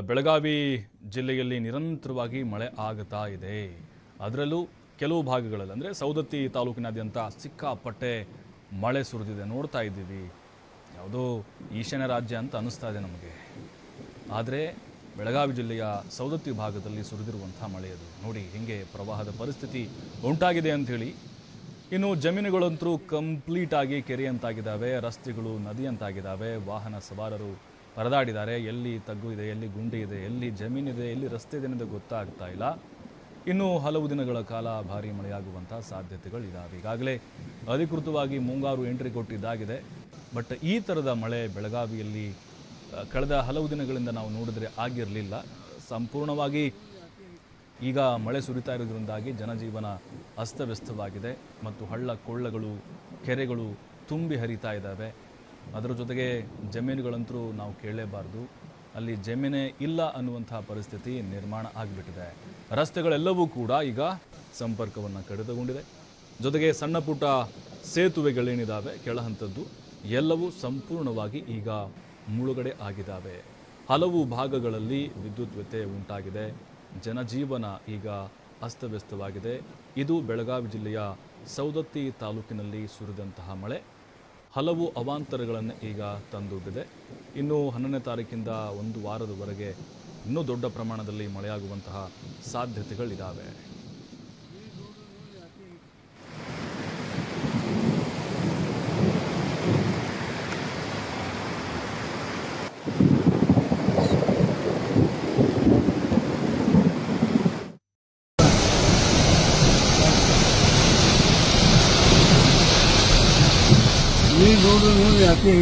ಬೆಳಗಾವಿ ಜಿಲ್ಲೆಯಲ್ಲಿ ನಿರಂತರವಾಗಿ ಮಳೆ ಆಗುತ್ತಾ ಇದೆ. ಅದರಲ್ಲೂ ಕೆಲವು ಭಾಗಗಳಲ್ಲಿ ಅಂದರೆ ಸವದತ್ತಿ ತಾಲೂಕಿನಾದ್ಯಂತ ಸಿಕ್ಕಾಪಟ್ಟೆ ಮಳೆ ಸುರಿದಿದೆ. ನೋಡ್ತಾ ಇದ್ದೀವಿ, ಯಾವುದೋ ಈಶಾನ್ಯ ರಾಜ್ಯ ಅಂತ ಅನ್ನಿಸ್ತಾ ಇದೆ ನಮಗೆ. ಆದರೆ ಬೆಳಗಾವಿ ಜಿಲ್ಲೆಯ ಸವದತ್ತಿ ಭಾಗದಲ್ಲಿ ಸುರಿದಿರುವಂಥ ಮಳೆ ಅದು ನೋಡಿ ಹೇಗೆ ಪ್ರವಾಹದ ಪರಿಸ್ಥಿತಿ ಉಂಟಾಗಿದೆ ಅಂಥೇಳಿ. ಇನ್ನು ಜಮೀನುಗಳಂತೂ ಕಂಪ್ಲೀಟ್ ಆಗಿ ಕೆರೆಯಂತಾಗಿದ್ದಾವೆ, ರಸ್ತೆಗಳು ನದಿಯಂತಾಗಿದ್ದಾವೆ. ವಾಹನ ಸವಾರರು ಪರದಾಡಿದ್ದಾರೆ. ಎಲ್ಲಿ ತಗ್ಗು ಇದೆ, ಎಲ್ಲಿ ಗುಂಡಿ ಇದೆ, ಎಲ್ಲಿ ಜಮೀನಿದೆ, ಎಲ್ಲಿ ರಸ್ತೆ ಇದೆ ಅನ್ನೋದು ಗೊತ್ತಾಗ್ತಾ ಇಲ್ಲ. ಇನ್ನು ಹಲವು ದಿನಗಳ ಕಾಲ ಭಾರೀ ಮಳೆಯಾಗುವಂಥ ಸಾಧ್ಯತೆಗಳಿದ್ದಾವೆ. ಈಗಾಗಲೇ ಅಧಿಕೃತವಾಗಿ ಮುಂಗಾರು ಎಂಟ್ರಿ ಕೊಟ್ಟಿದ್ದಾಗಿದೆ. ಬಟ್ ಈ ಥರದ ಮಳೆ ಬೆಳಗಾವಿಯಲ್ಲಿ ಕಳೆದ ಹಲವು ದಿನಗಳಿಂದ ನಾವು ನೋಡಿದ್ರೆ ಆಗಿರಲಿಲ್ಲ. ಸಂಪೂರ್ಣವಾಗಿ ಈಗ ಮಳೆ ಸುರಿತಾ ಇರೋದ್ರಿಂದಾಗಿ ಜನಜೀವನ ಅಸ್ತವ್ಯಸ್ತವಾಗಿದೆ ಮತ್ತು ಹಳ್ಳ ಕೊಳ್ಳಗಳು, ಕೆರೆಗಳು ತುಂಬಿ ಹರಿತಾ ಇದ್ದಾವೆ. ಅದರ ಜೊತೆಗೆ ಜಮೀನುಗಳಂತೂ ನಾವು ಕೇಳಲೇಬಾರ್ದು. ಅಲ್ಲಿ ಜಮೀನೇ ಇಲ್ಲ ಅನ್ನುವಂಥ ಪರಿಸ್ಥಿತಿ ನಿರ್ಮಾಣ ಆಗಿಬಿಟ್ಟಿದೆ. ರಸ್ತೆಗಳೆಲ್ಲವೂ ಕೂಡ ಈಗ ಸಂಪರ್ಕವನ್ನು ಕಡಿತಗೊಂಡಿದೆ. ಜೊತೆಗೆ ಸಣ್ಣ ಪುಟ್ಟ ಸೇತುವೆಗಳೇನಿದ್ದಾವೆ ಕೆಳಹಂತದ್ದು ಎಲ್ಲವೂ ಸಂಪೂರ್ಣವಾಗಿ ಈಗ ಮುಳುಗಡೆ ಆಗಿದ್ದಾವೆ. ಹಲವು ಭಾಗಗಳಲ್ಲಿ ವಿದ್ಯುತ್ ವ್ಯತ್ಯಯ ಉಂಟಾಗಿದೆ. ಜನಜೀವನ ಈಗ ಅಸ್ತವ್ಯಸ್ತವಾಗಿದೆ. ಇದು ಬೆಳಗಾವಿ ಜಿಲ್ಲೆಯ ಸವದತ್ತಿ ತಾಲೂಕಿನಲ್ಲಿ ಸುರಿದಂತಹ ಮಳೆ ಹಲವು ಅವಾಂತರಗಳನ್ನು ಈಗ ತಂದೊಡ್ಡಿದೆ. ಇನ್ನು 11ನೇ ತಾರೀಕಿಂದ ಒಂದು ವಾರದವರೆಗೆ ಇನ್ನೂ ದೊಡ್ಡ ಪ್ರಮಾಣದಲ್ಲಿ ಮಳೆಯಾಗುವಂತಹ ಸಾಧ್ಯತೆಗಳಿದ್ದಾವೆ. रोड याते